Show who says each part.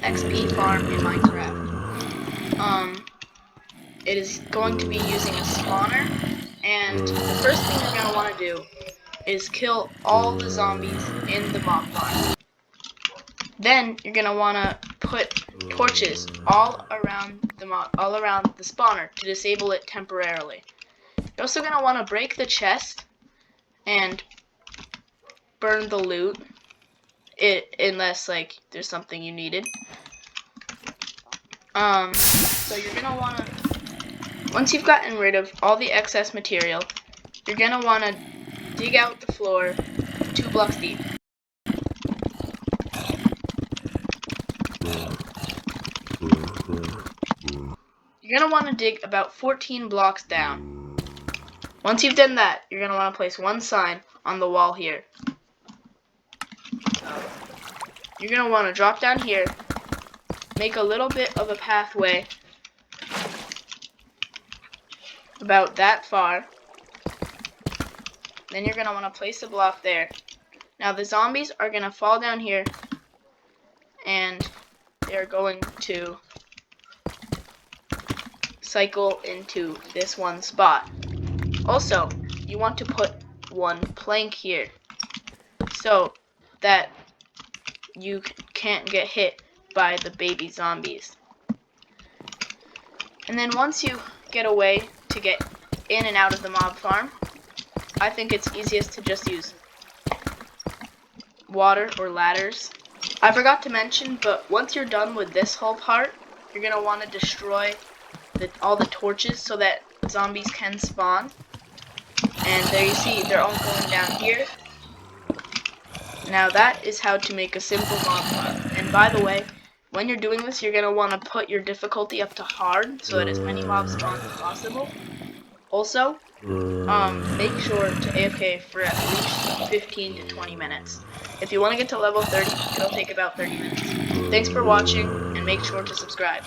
Speaker 1: XP farm in Minecraft. It is going to be using a spawner, and the first thing you're going to want to do is kill all the zombies in the mob farm. Then you're going to want to put torches all around the spawner to disable it temporarily. You're also going to want to break the chest and burn the loot, unless like there's something you needed. So you're gonna wanna, once you've gotten rid of all the excess material, you're gonna wanna dig out the floor 2 blocks deep. You're gonna wanna dig about 14 blocks down. Once you've done that, you're gonna wanna place one sign on the wall here. You're gonna wanna drop down here, make a little bit of a pathway about that far. Then you're going to want to place a block there. Now the zombies are going to fall down here and they're going to cycle into this one spot. Also, you want to put one plank here so that you can't get hit by the baby zombies. And then once you get a way to get in and out of the mob farm, I think it's easiest to just use water or ladders. I forgot to mention, but once you're done with this whole part, you're going to want to destroy all the torches so that zombies can spawn. And there you see, they're all going down here. Now that is how to make a simple mob farm. And by the way, when you're doing this, you're going to want to put your difficulty up to hard so that as many mobs spawn as possible. Also, make sure to AFK for at least 15 to 20 minutes. If you want to get to level 30, it'll take about 30 minutes. Thanks for watching, and make sure to subscribe.